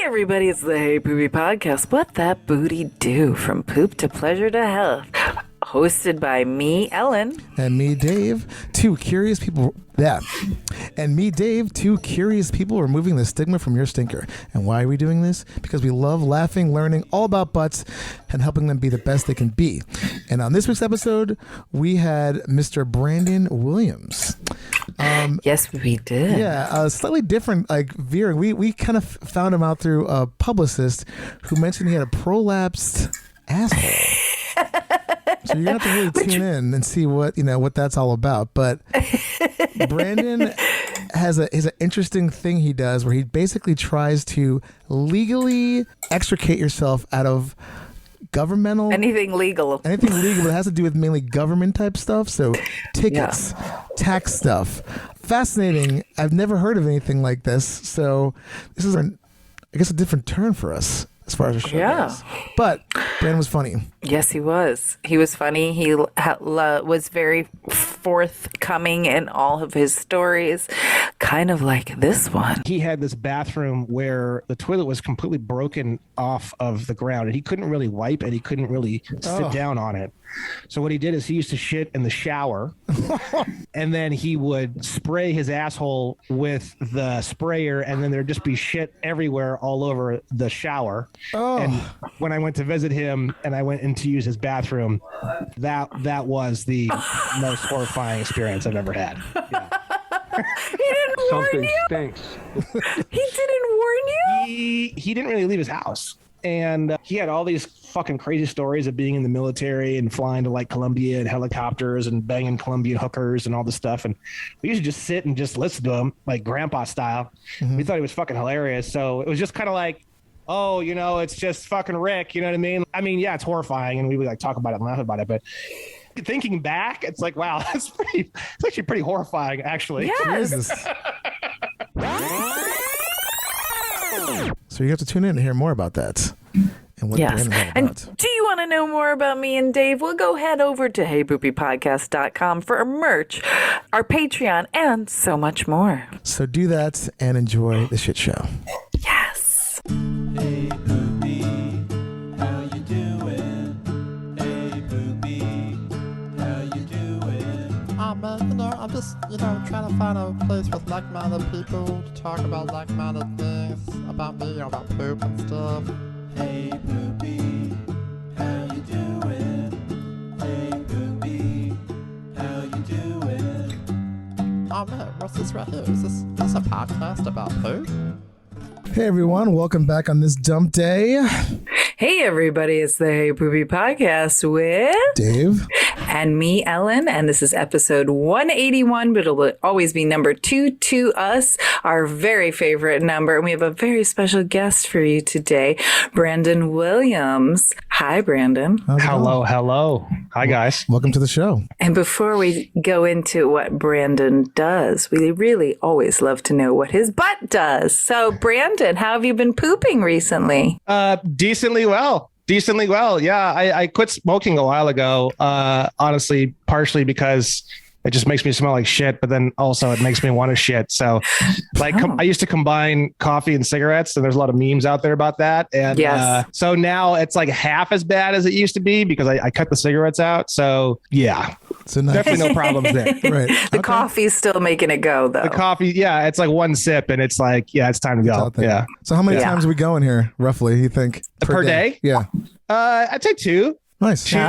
everybody, it's the Hey Poopy Podcast. What that booty do? From poop to pleasure to health. Hosted by me, Ellen. And me, Dave. Two curious people. Yeah. And me, Dave. Two curious people removing the stigma from your stinker. And why are we doing this? Because we love laughing, learning all about butts, and helping them be the best they can be. And on this week's episode, we had Mr. Brandon Williams. Yes, we did. Yeah, slightly different, like veering. We kind of found him out through a publicist who mentioned he had a prolapsed asshole. So you're gonna have to really tune in and see what that's all about. But Brandon has an interesting thing he does where he basically tries to legally extricate yourself out of governmental anything legal, but it has to do with mainly government type stuff. So tickets, tax stuff. Fascinating. I've never heard of anything like this. So this is, I guess, a different turn for us as far as the show goes. But Brandon was funny. Yes, he was. He was funny. He was very forthcoming in all of his stories, kind of like this one. He had this bathroom where the toilet was completely broken off of the ground, and he couldn't really wipe it. He couldn't really sit down on it. So what he did is he used to shit in the shower, and then he would spray his asshole with the sprayer, and then there'd just be shit everywhere all over the shower. And when I went to visit him and I went in to use his bathroom, that was the most horrifying experience I've ever had. Yeah. He didn't warn Something you? stinks. He didn't warn you? He didn't really leave his house. And he had all these fucking crazy stories of being in the military and flying to like Colombia in helicopters and banging Colombian hookers and all this stuff. And we used to just sit and just listen to him like grandpa style. Mm-hmm. We thought he was fucking hilarious. So it was just kind of like, oh, it's just fucking Rick. You know what I mean? I mean, yeah, it's horrifying. And we would like talk about it and laugh about it. But thinking back, it's like, wow, it's actually pretty horrifying, actually. Yes. So you have to tune in to hear more about that. And what Yes. Brandon's all And about. do you want to know more about me and Dave? Well, go head over to heypoopypodcast.com for our merch, our Patreon, and so much more. So do that and enjoy the shit show. Yes. Hey Poopy, how you doing? Hey Poopy, how you doing? I'm just, trying to find a place with like-minded people to talk about like-minded things about me, about poop and stuff. Hey Poopy, how you doing? Hey Poopy, how you doing? Oh man, what's this right here? Is this a podcast about poop? Hey everyone, welcome back on this dump day. Hey, everybody. It's the Hey Poopy Podcast with Dave. and me, Ellen. And this is episode 181, but it'll always be number 2 to us, our very favorite number. And we have a very special guest for you today, Brandon Williams. Hi, Brandon. How's it going? Hello. Hi, guys. Welcome to the show. And before we go into what Brandon does, we really always love to know what his butt does. So, Brandon, how have you been pooping recently? Decently well. Yeah, I quit smoking a while ago. Honestly, partially because it just makes me smell like shit, but then also it makes me want to shit. So I used to combine coffee and cigarettes, and there's a lot of memes out there about that. And so now it's like half as bad as it used to be because I cut the cigarettes out. So yeah. So nice. Definitely no problems there. Right. The coffee's still making it go, though. The coffee, yeah, it's like one sip and it's like, yeah, it's time to go. Yeah. So how many times are we going here, roughly, you think? Per day? Yeah. I'd say 2. Nice. 2 to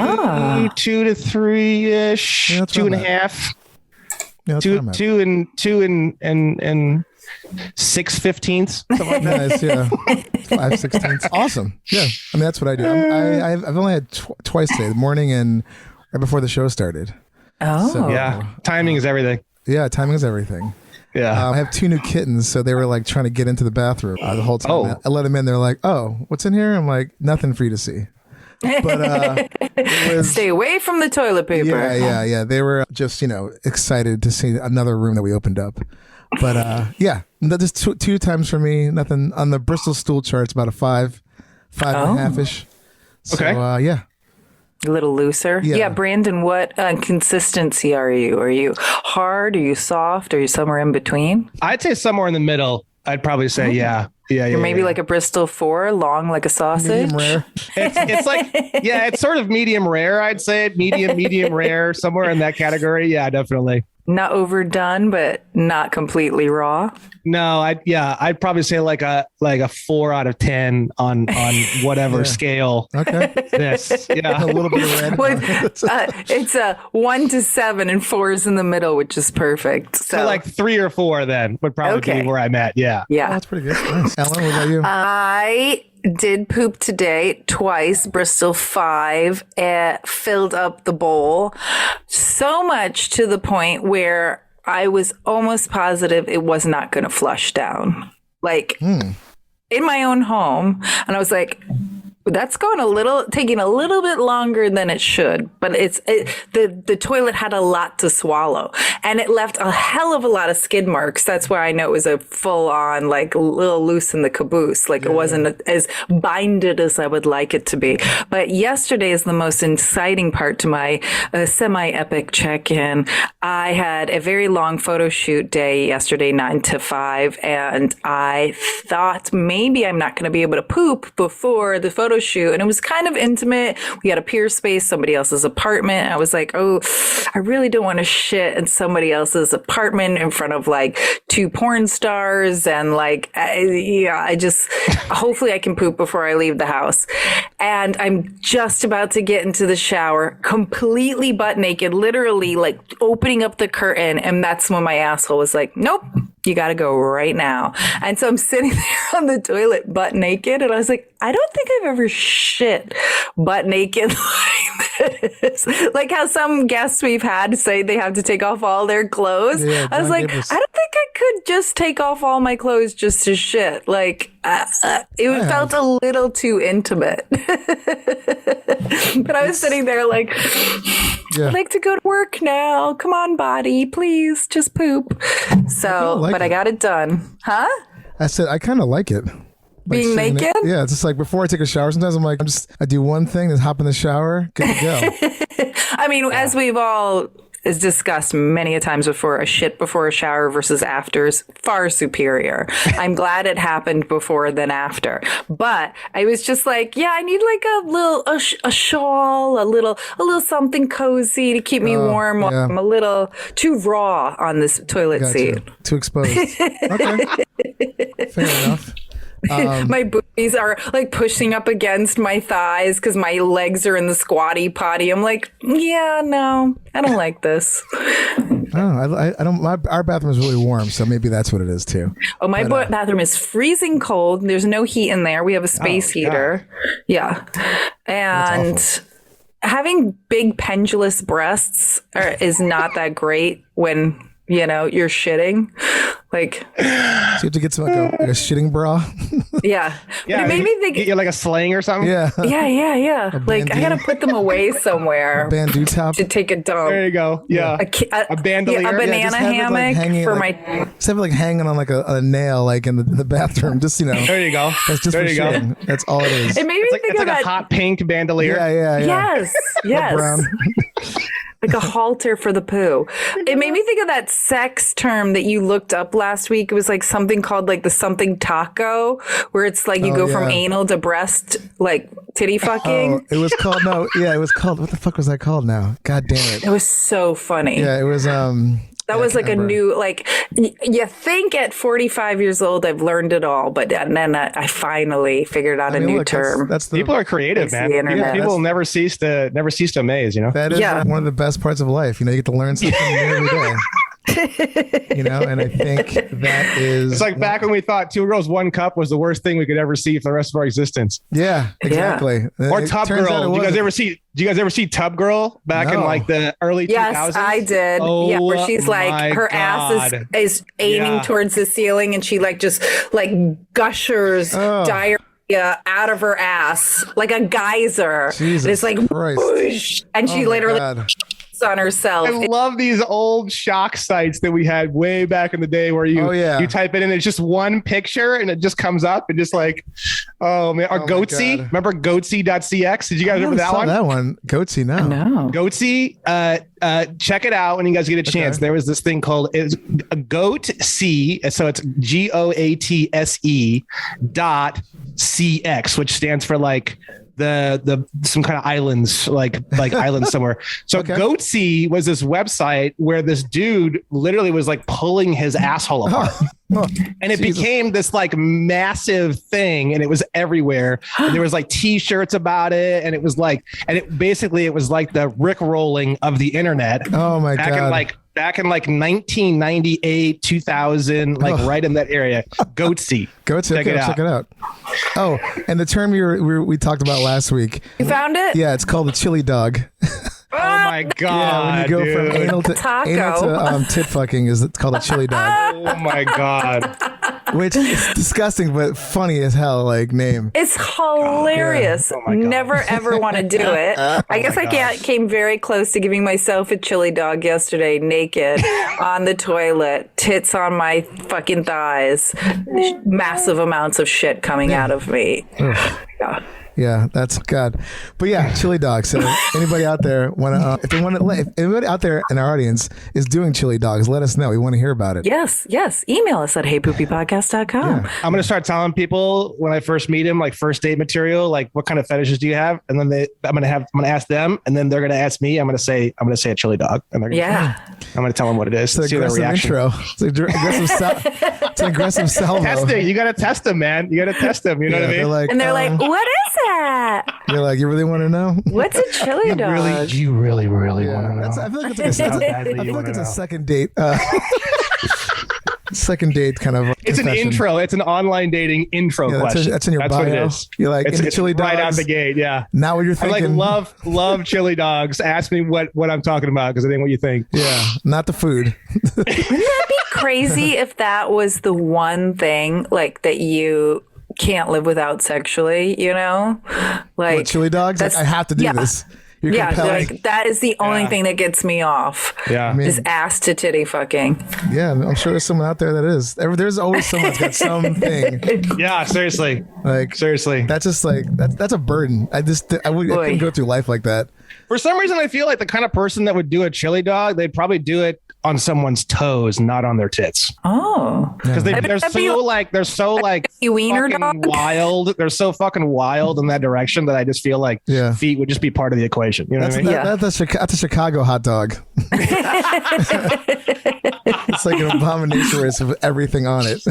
3-ish, Yeah, 2.5. Yeah, that's what I'm at. 2 and 6/15. Something like that. Nice, yeah. 5/16. Awesome. Yeah. I mean, that's what I do. I've only had twice today, the morning and right before the show started. Oh. So, Yeah. Timing is everything. Yeah, timing is everything. Yeah. I have 2 new kittens, so they were like trying to get into the bathroom the whole time. Oh. I let them in. They're like, "Oh, what's in here?" I'm like, "Nothing for you to see." But it was, Stay away from the toilet paper. yeah. They were just excited to see another room that we opened up. But yeah, just two times for me. Nothing on the Bristol stool chart. It's about a 5 and a half ish. So, Okay. Yeah. A little looser. Yeah. Yeah, Brandon, what consistency are you? Are you hard? Are you soft? Are you somewhere in between? I'd say somewhere in the middle. I'd probably say, yeah. You're maybe like a Bristol 4, long like a sausage. Medium rare. It's like, yeah, it's sort of medium rare. I'd say medium rare, somewhere in that category. Yeah, definitely. Not overdone, but not completely raw. No, I'd probably say like a 4 out of 10 on whatever scale. Okay. This, yeah, A little bit of red. Well, it's a 1 to 7 and 4 is in the middle, which is perfect. so like 3 or 4 then would probably be where I'm at. Yeah. Yeah. Oh, that's pretty good. Nice. Ellen, what about you? I did poop today twice, Bristol 5, filled up the bowl so much to the point where I was almost positive it was not going to flush down. Like in my own home. And I was like, that's taking a little bit longer than it should, but the toilet had a lot to swallow and it left a hell of a lot of skid marks. That's why I know it was a full on, like a little loose in the caboose. Like it wasn't as binded as I would like it to be. But yesterday is the most inciting part to my semi-epic check-in. I had a very long photo shoot day yesterday, 9 to 5. And I thought maybe I'm not going to be able to poop before the photo shoot, and it was kind of intimate. We had a peer space, somebody else's apartment. I was like, oh, I really don't want to shit in somebody else's apartment in front of like 2 porn stars, and like, I just hopefully I can poop before I leave the house. And I'm just about to get into the shower, completely butt naked, literally like opening up the curtain, and that's when my asshole was like, nope, you got to go right now. And so I'm sitting there on the toilet butt naked, and I was like, I don't think I've ever shit butt naked like this. Like how some guests we've had say they have to take off all their clothes. Yeah, I was John like, Gabris. I don't think I could just take off all my clothes just to shit. Like it felt a little too intimate. But I was sitting there like, I'd like to go to work now. Come on, body, please, just poop. So, like but I got it done. Huh? I said, I kind of like it. Like Being sitting naked? Yeah, it's just like before I take a shower, sometimes I'm like, I do one thing, then hop in the shower, good to go. I mean, as we've all is discussed many a times before, a shit before a shower versus after is far superior. I'm glad it happened before than after. But I was just like, yeah, I need like a little a shawl, a little something cozy to keep me warm while I'm a little too raw on this toilet seat. Too exposed. Okay. Fair enough. My booties are like pushing up against my thighs because my legs are in the squatty potty. I'm like, yeah, no, I don't like this. I don't. Our bathroom is really warm, so maybe that's what it is too. Oh, my bathroom is freezing cold. There's no heat in there. We have a space heater. Yeah, and having big pendulous breasts is not that great when you're shitting. Like, so you have to get some like a shitting bra. Yeah. But it made me think you're like a sling or something. Yeah. Yeah. Like I gotta put them away somewhere. A bandeau top. To take a dump. There you go. Yeah. A bandolier. a banana hammock for my. Just have it like hanging on like a nail, like in the bathroom. Just There you go. That's just there for you go. shitting. That's all it is. It made me think It's of like that. a hot pink bandolier. Yeah. Yes. Brown. Like a halter for the poo. It made me think of that sex term that you looked up last week. It was like something called like the something taco, where it's like you go from anal to breast, like titty fucking. Oh, it was called it was called, what the fuck was that called now? God damn it. It was so funny. Yeah, it was that was like a new, like, you think at 45 years old I've learned it all, but then I finally figured out a new term. That's the, People are creative, man. the internet. People never cease to amaze. That is one of the best parts of life. You get to learn something new every day. And I think that is. It's like back when we thought Two Girls, One Cup was the worst thing we could ever see for the rest of our existence. Yeah, exactly. Or Tub Girl. Do you guys ever see Tub Girl back in like the early 2000s? Yes, I did. Oh, where she's like her ass is aiming towards the ceiling, and she like just like gushers diarrhea out of her ass like a geyser. Jesus it's like whoosh, and she literally on herself. I love these old shock sites that we had way back in the day where you type it in, it's just one picture and it just comes up and just like Oh man, or my Goatsy. God. Remember Goatsy.cx? Did you guys remember that saw one? that one. Goatsy now. No. Goatsy, check it out when you guys get a chance. There was this thing called a Goatsy, so it's GOATSE.CX, which stands for like the some kind of islands, like islands somewhere. So Goatsy was this website where this dude literally was like pulling his asshole apart. And it became this like massive thing, and it was everywhere. And there was like T-shirts about it, and it was like, it was like the Rick rolling of the internet. Oh my God! Back in 1998, 2000, right in that area. Goatsy. Check it out. Oh, and the term we talked about last week. You found it? Yeah, it's called the chili dog. Oh my God! Yeah, when you go from anal to Taco. tit fucking, it's called a chili dog. Oh my God! Which is disgusting, but funny as hell. Like name. It's hilarious. Oh my God. Never ever want to do it. I guess I came very close to giving myself a chili dog yesterday, naked on the toilet, tits on my fucking thighs, massive amounts of shit coming out of me. Yeah. Yeah, that's God. But yeah, chili dogs. So anybody out there if anybody out there in our audience is doing chili dogs, let us know. We want to hear about it. Yes. Email us at heypoopypodcast.com. Yeah. I'm gonna start telling people when I first meet him, like first date material, like what kind of fetishes do you have? And then I'm gonna ask them, and then they're gonna ask me. I'm gonna say a chili dog, and they're gonna I'm gonna tell them what it is. It's an aggressive intro. It's an aggressive salvo. Testing. You gotta test them, man. You gotta test them. You know what I mean? They're like, what is that? You're like, you really want to know? What's a chili dog? You really want to know. I feel like it's a second date. Second date kind of. It's confession. an intro. It's an online dating intro question. That's in your bio. What it is. You're like, it's chili dogs. Right out the gate. Yeah. Now what you're I'm thinking. like, love chili dogs. Ask me what I'm talking about, because I think what you think. Yeah. Not the food. Wouldn't that be crazy if that was the one thing like that you can't live without sexually, you know? Like What, chili dogs? Like, I have to do this. You're compelling. like that is the only thing that gets me off. Yeah. Is ass to titty fucking. Yeah, I'm sure there's someone out there that is. There's always someone that's got something. Yeah, seriously. Like Seriously. That's just like that's a burden. I couldn't go through life like that. For some reason, I feel like the kind of person that would do a chili dog, they'd probably do it on someone's toes, not on their tits. Oh. Because they're so wiener fucking dog? wild. They're so fucking wild in that direction that I just feel like feet would just be part of the equation. You know what I mean? That's a Chicago hot dog. It's like an abomination with everything on it.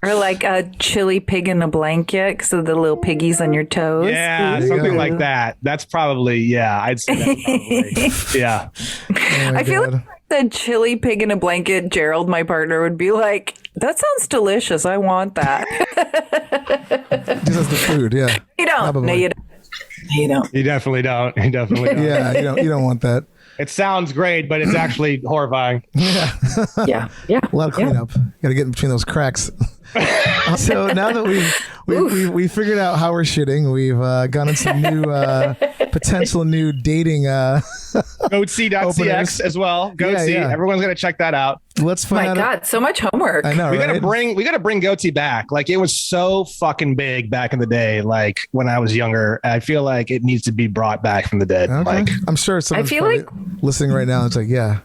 Or like a chili pig in a blanket because of the little piggies on your toes. Yeah, something like that. That's probably, I'd say that probably. Yeah. Oh I feel like the chili pig in a blanket, Gerald, my partner, would be like, that sounds delicious. I want that. Just as the food, yeah. You don't. Probably. No, you don't. You definitely don't. You definitely don't. Yeah, you don't want that. It sounds great, but it's actually horrifying. Yeah. Yeah. A lot of cleanup. Got to get in between those cracks. So now that we figured out how we're shitting, we've gone into some new potential new dating Goatsy.cx as well. Goatsy. Yeah. Everyone's gonna check that out. Let's find out. My God, so much homework. I know. We right? gotta bring Goatsy back. Like, it was so fucking big back in the day. Like when I was younger, I feel like it needs to be brought back from the dead. Okay. Like, I'm sure someone's listening right now. It's like, yeah,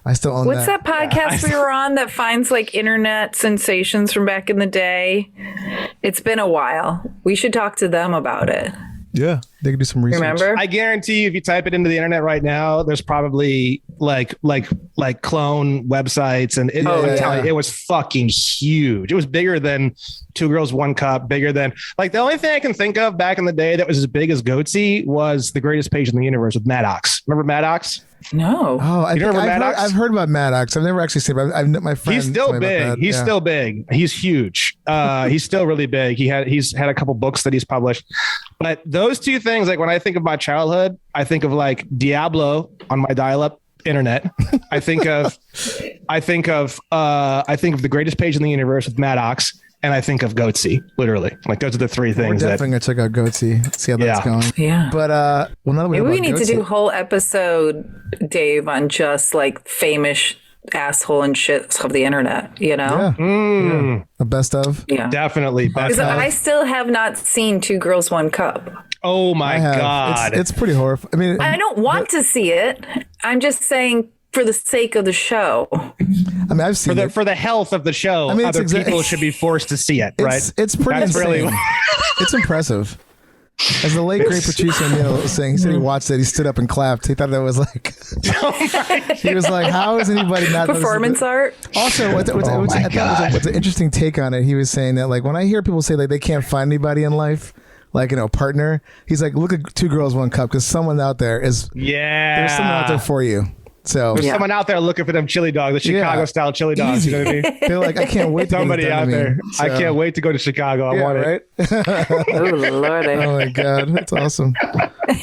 I still own What's that podcast we were on that finds like internet sensations from back in the day? It's been a while. We should talk to them about it. Yeah, they can do some research. Remember? I guarantee you, if you type it into the internet right now, there's probably like clone websites, and it was fucking huge. It was bigger than Two Girls One Cup, bigger than like the only thing I can think of back in the day that was as big as Goatsy was the greatest page in the universe with Maddox. Remember Maddox? No. Oh, Maddox? I've heard about Maddox. I've never actually seen it, but I've my friend. He's still big. He's still big. He's huge. He's still really big. He's had a couple books that he's published. But those two things, like when I think of my childhood, I think of like Diablo on my dial-up internet. I think of the greatest page in the universe with Maddox. And I think of Goatsy, literally. Like, those are the three things. We're definitely gonna check out Goatsy, see how that's going. Yeah. But now that maybe we need to do a whole episode, Dave, on just like famous asshole and shit of the internet, you know? Yeah. The best of. Yeah. Definitely. Because I still have not seen Two Girls, One Cup. Oh my God. It's pretty horrible. I mean, I don't want to see it. I'm just saying for the sake of the show. I mean, I've seen it. For the health of the show, I mean, other people should be forced to see it, right? It's pretty That's insane. really It's impressive. As the late great Patrice O'Neill was saying, he said he watched it, he stood up and clapped. He thought that was like, he was like, how is anybody not Performance art? Also, what's an interesting take on it, he was saying that like when I hear people say like they can't find anybody in life, like, you know, partner, he's like, look at Two Girls, One Cup, because someone out there is, there's someone out there for you. So there's someone out there looking for them chili dogs, the Chicago style chili dogs. Easy. You know what I mean? They're like, I can't wait to Somebody out there. So. I can't wait to go to Chicago. I want it. Right? Oh, Lordy. Oh my God, that's awesome.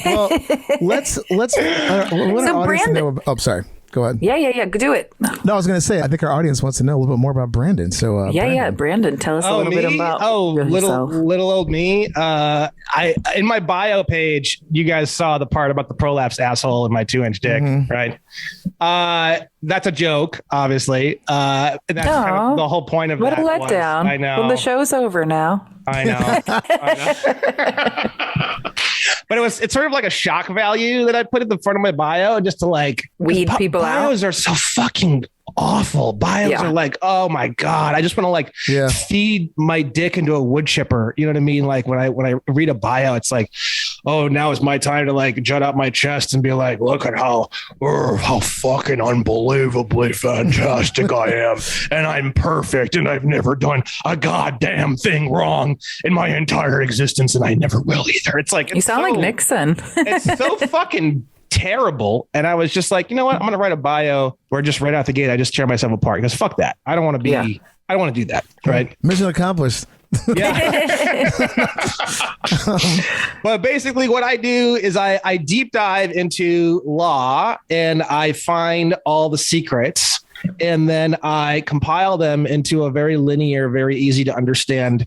Well, let's what So our audience Brandon- know about, oh, sorry. Go ahead. Yeah. Do it. No, I was going to say, I think our audience wants to know a little bit more about Brandon. So, Brandon, tell us a little bit about yourself. little old me. I in my bio page, you guys saw the part about the prolapsed asshole and my 2-inch dick, right? That's a joke, obviously. And that's kind of the whole point of What a that. letdown. I know. Well, the show's over now. I know. But it's sort of like a shock value that I put at the front of my bio just to like weed people out. Bios are so fucking awful. Bios are like, oh my God, I just want to like feed my dick into a wood chipper. You know what I mean? Like when I read a bio, it's like, oh, now is my time to like jut out my chest and be like, look at how fucking unbelievably fantastic I am. And I'm perfect. And I've never done a goddamn thing wrong in my entire existence. And I never will either. It's like, you sound like Nixon. It's so fucking terrible. And I was just like, you know what? I'm going to write a bio where just right out the gate, I just tear myself apart because fuck that. I don't want to be, I don't want to do that. Right. Mission accomplished. Yeah. But basically what I do is I deep dive into law and I find all the secrets and then I compile them into a very linear, very easy to understand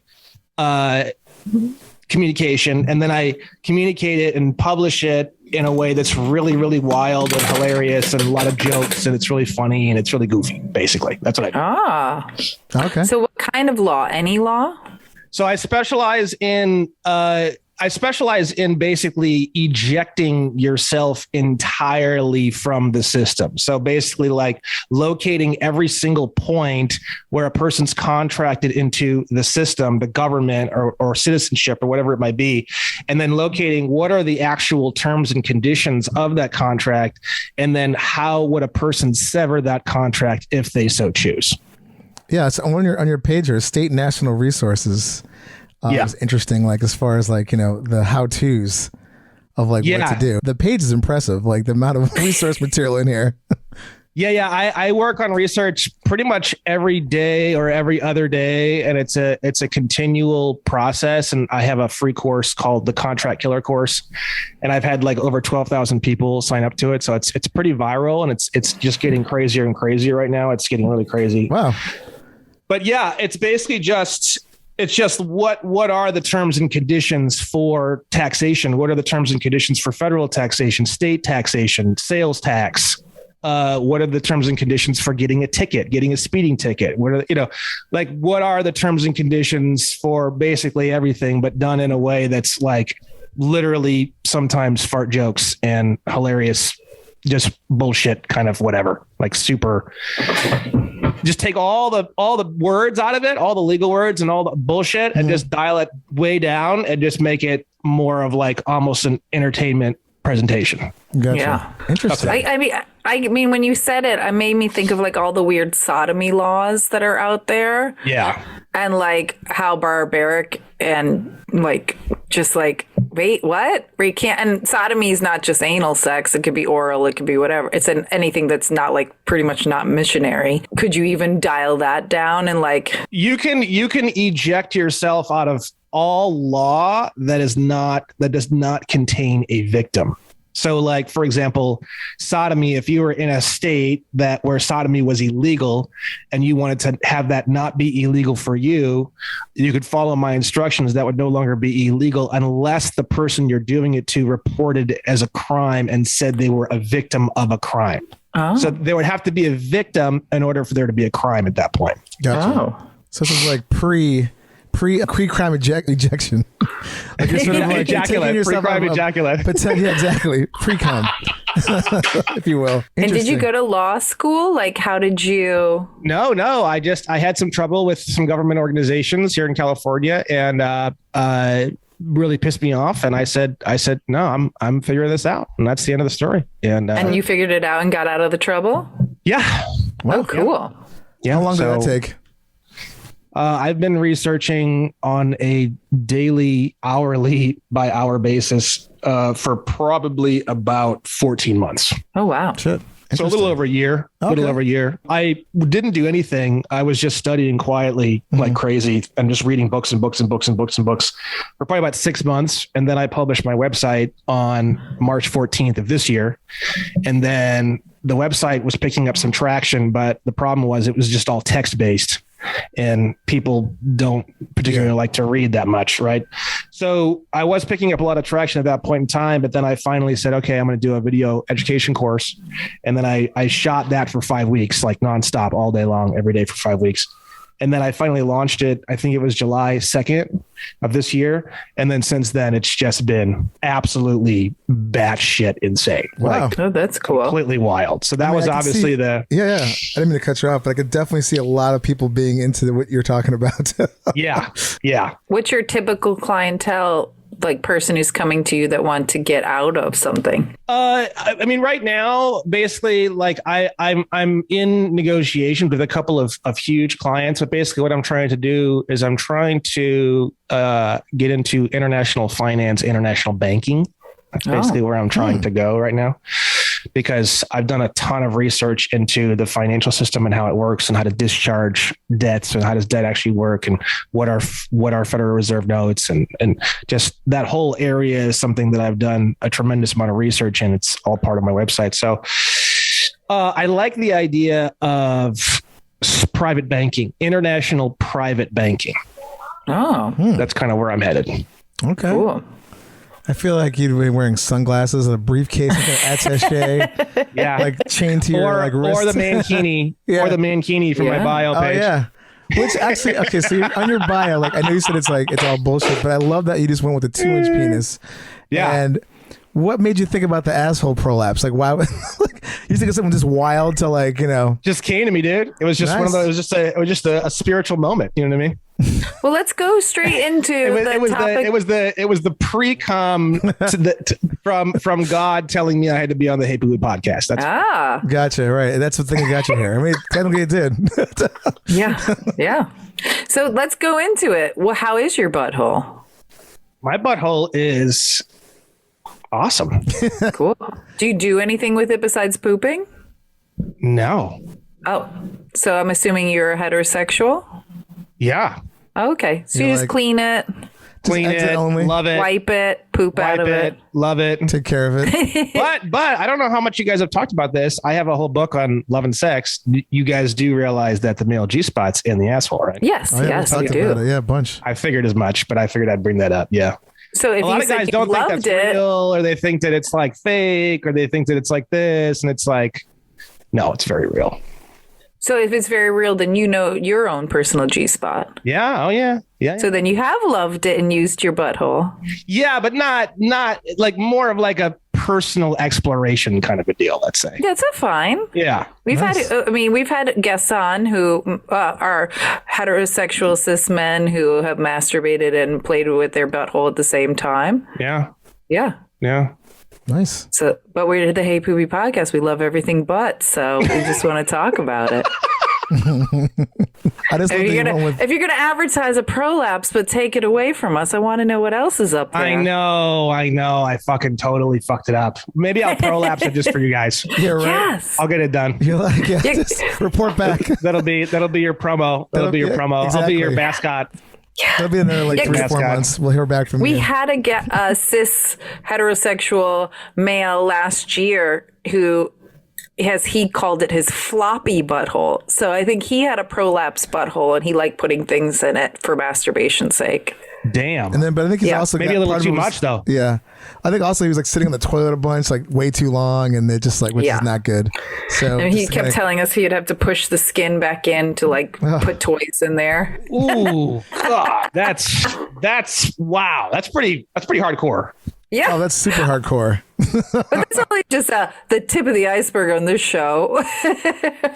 communication. And then I communicate it and publish it in a way that's really, really wild and hilarious and a lot of jokes. And it's really funny and it's really goofy. Basically, that's what I do. Okay. So what kind of law? Any law? So I specialize in basically ejecting yourself entirely from the system. So basically like locating every single point where a person's contracted into the system, the government or citizenship or whatever it might be, and then locating what are the actual terms and conditions of that contract, and then how would a person sever that contract if they so choose. Yeah, it's on your page or state national resources. It's interesting, like as far as like, you know, the how-tos of like what to do. The page is impressive, like the amount of resource material in here. I work on research pretty much every day or every other day, and it's a continual process. And I have a free course called the Contract Killer course, and I've had like over 12,000 people sign up to it. So it's pretty viral, and it's just getting crazier and crazier right now. It's getting really crazy. Wow. But yeah, it's basically just what are the terms and conditions for taxation? What are the terms and conditions for federal taxation, state taxation, sales tax? What are the terms and conditions for getting a ticket, getting a speeding ticket? What are the terms and conditions for basically everything, but done in a way that's like literally sometimes fart jokes and hilarious, just bullshit kind of whatever, like super. Just take all the words out of it, all the legal words and all the bullshit, and just dial it way down and just make it more of like almost an entertainment presentation. Gotcha. Yeah. Interesting. I mean, when you said it, it made me think of like all the weird sodomy laws that are out there. Yeah. And like how barbaric and like just like, wait, what? Where you can't, and sodomy is not just anal sex. It could be oral. It could be whatever. It's anything that's not like pretty much not missionary. Could you even dial that down and like? You can eject yourself out of all law that does not contain a victim. So like, for example, sodomy, if you were in a state where sodomy was illegal and you wanted to have that not be illegal for you, you could follow my instructions. That would no longer be illegal unless the person you're doing it to reported it as a crime and said they were a victim of a crime. Oh. So there would have to be a victim in order for there to be a crime at that point. Gotcha. Oh. So this is like pre-crime ejection. Like you're sort of like you're taking Ejaculate, yourself pre-crime out of- ejaculate. Yeah, exactly. Pre-cum, if you will. And did you Interesting. go to law school? Like, how did you? No. I had some trouble with some government organizations here in California, and really pissed me off. And I said, no, I'm figuring this out, and that's the end of the story. And you figured it out and got out of the trouble? yeah, Oh, cool. yeah. How long did that So, take? I've been researching on a daily, hourly by hour basis for probably about 14 months. Oh, wow. Shit. So a little over a year. I didn't do anything. I was just studying quietly like crazy and just reading books and books and books and books and books for probably about 6 months. And then I published my website on March 14th of this year. And then the website was picking up some traction, but the problem was it was just all text based. And people don't particularly like to read that much, right? So I was picking up a lot of traction at that point in time, but then I finally said, okay, I'm going to do a video education course. And then I shot that for 5 weeks, like nonstop, all day long, every day for 5 weeks. And then I finally launched it. I think it was July 2nd of this year. And then since then, it's just been absolutely batshit insane. Wow. Like Oh, that's cool. completely wild. So that I was can obviously see- the, Yeah. I didn't mean to cut you off, but I could definitely see a lot of people being into what you're talking about. yeah. What's your typical clientele, like person who's coming to you that want to get out of something? I mean, right now, basically, like I'm in negotiation with a couple of huge clients, but basically what I'm trying to do is I'm trying to get into international finance, international banking. That's basically where I'm trying to go right now, because I've done a ton of research into the financial system and how it works and how to discharge debts and how does debt actually work and what are Federal Reserve notes and just that whole area is something that I've done a tremendous amount of research in. It's all part of my website. So I like the idea of private banking, international private banking. Oh, That's kind of where I'm headed. Okay. cool. I feel like you'd be wearing sunglasses and a briefcase with an attache, Yeah. like chained to your like wrist. or the mankini Yeah. or the mankini from my Yeah. bio Oh page. yeah. Which actually, okay, so you're, on your bio, like I know you said it's all bullshit, but I love that you just went with a 2-inch penis. Yeah. And what made you think about the asshole prolapse? Like why? Like, you think of something just wild to like Just came to me, dude. It was just one of Nice. those. It was just a spiritual moment. You know what I mean? Well, let's go straight into the topic. It was the pre-com from God telling me I had to be on the Hey Poopy podcast. That's Gotcha, right? That's the thing that got you here. I mean, technically it did. yeah. So let's go into it. Well, how is your butthole? my butthole is awesome. Cool. Do you do anything with it besides pooping? No. Oh, so I'm assuming you're heterosexual? Yeah. Okay. So you You're just like- clean it, Clean exit it. only. Love it. wipe it, poop out Wipe of it. it. Love it. Take care of it. But I don't know how much you guys have talked about this. I have a whole book on love and sex. You guys do realize that the male G spot's in the asshole, right? Yes, Oh, yeah, yes, we you talked do. about it. Yeah, a bunch. I figured as much, but I figured I'd bring that up. Yeah. So if A lot you of said guys you don't think loved that's it, real, or they think that it's like fake, or they think that it's like this, and it's like, no, it's very real. so if it's very real, then you know your own personal G spot. Yeah. Oh yeah. Yeah. So then you have loved it and used your butthole. Yeah, but not like more of like a personal exploration kind of a deal. Let's say. That's a fine. Yeah. We've Nice. we've had guests on who are heterosexual cis men who have masturbated and played with their butthole at the same time. Yeah. Yeah. Yeah. Nice. So, but we're the Hey Poopy podcast. We love everything but, so we just want to talk about it. I just love that you went with. If you're gonna advertise a prolapse but take it away from us, I want to know what else is up there. I know. I fucking totally fucked it up. Maybe I'll prolapse it just for you guys. Yeah, right. Yes. I'll get it done. You're like, yeah, just report back. That'll be your promo. That'll be your yeah, promo. I'll be your exactly. mascot. That'll be another like Yeah, 3 or 4 mascot. months. We'll hear back from We you. had a cis heterosexual male last year who as he called it, his floppy butthole. So I think he had a prolapsed butthole and he liked putting things in it for masturbation's sake. Damn. And then, but I think he's Yeah. also Maybe got a little part of too it was- much, though. Yeah, I think also he was like sitting in the toilet a bunch, like way too long, and it just like which Yeah. is not good. So And he just kept kinda- telling us he'd have to push the skin back in to like put toys in there. Ooh, God, that's wow. That's pretty hardcore. Yeah, Oh, that's super hardcore. but that's only just the tip of the iceberg on this show.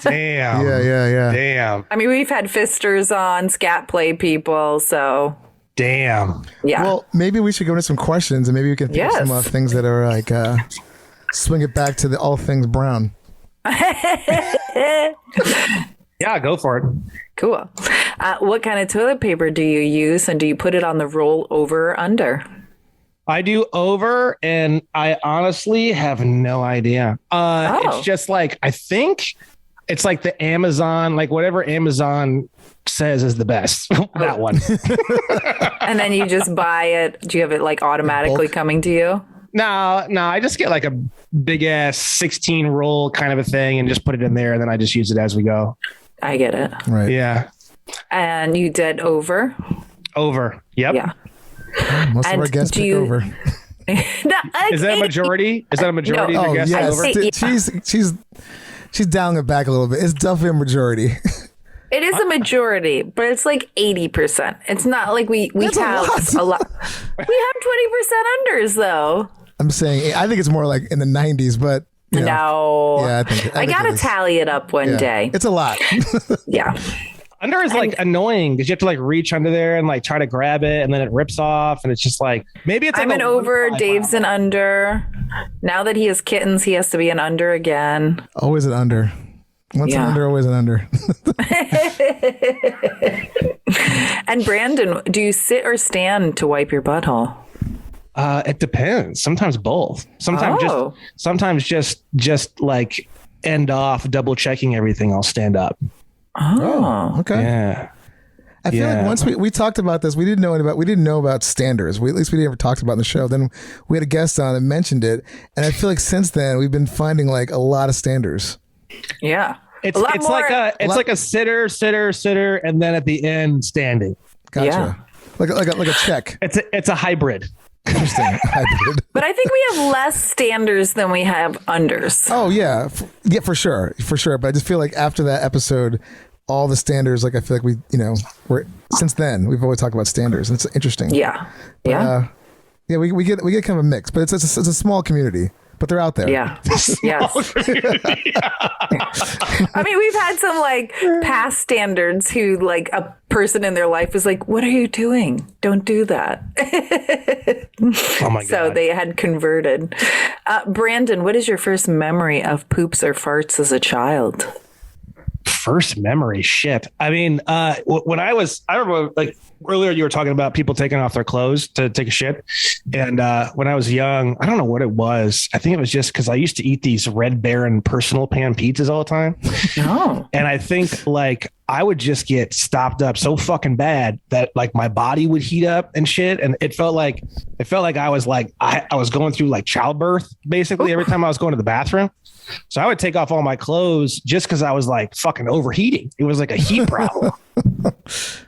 Damn. Yeah. Damn. I mean, we've had fisters on, scat play people, so Damn. yeah. Well, maybe we should go into some questions, and maybe we can think of Yes. some things that are like swing it back to the all things brown. Yeah, go for it. Cool. What kind of toilet paper do you use, and do you put it on the roll over or under? I do over, and I honestly have no idea. It's just like, I think it's like the Amazon, like whatever Amazon says is the best. That one. And then you just buy it. Do you have it like automatically coming to you? No, I just get like a big ass 16 roll kind of a thing and just put it in there, and then I just use it as we go. I get it. Right. Yeah. And you did over? Over. Yep. Yeah. Most of And our guests do pick you- over. Is that a majority? Is that a majority of Oh your guests yes, over? Yeah. she's dialing it back a little bit. It's definitely a majority. It is a majority, but it's like 80%. It's not like we That's have a lot. We have 20% unders though. I'm saying I think it's more like in the 90s, but you know, No. Yeah, I think I gotta it is. tally it up one Yeah. day. It's a lot. Yeah. Under is like annoying because you have to like reach under there and like try to grab it, and then it rips off, and it's just like maybe it's. I'm like an a over. 1.5 Dave's pound. an under. Now that he has kittens, he has to be an under again. Always an under. Once an Yeah. under, always an under. And Brandon, do you sit or stand to wipe your butthole? It depends. Sometimes both. Oh. Sometimes just like end off double checking everything. I'll stand up. Oh. Okay. Yeah. I feel like Yeah. once we talked about this, we didn't know about standards. At least we never talked about it in the show. Then we had a guest on that mentioned it, and I feel like since then we've been finding like a lot of standards. Yeah. It's A lot more- like a sitter, and then at the end standing. Gotcha. Yeah. Like a check. It's a hybrid. Interesting. Hybrid. But I think we have less standers than we have unders. Oh yeah, for sure. But I just feel like after that episode, all the standards, like I feel like we're since then we've always talked about standards. It's interesting. Yeah. Yeah. Yeah, we get kind of a mix, but it's a small community, but they're out there. Yeah. Yes. I mean, we've had some like past standards who like a person in their life was like, "What are you doing? Don't do that." Oh my god. So they had converted. Brandon, what is your first memory of poops or farts as a child? First memory, shit. I mean, when I remember like earlier you were talking about people taking off their clothes to take a shit. And when I was young, I don't know what it was. I think it was just because I used to eat these Red Baron personal pan pizzas all the time. Oh. And I think like I would just get stopped up so fucking bad that like my body would heat up and shit. And it felt like I was like, I was going through like childbirth basically every time I was going to the bathroom. So I would take off all my clothes just because I was like fucking overheating. It was like a heat problem.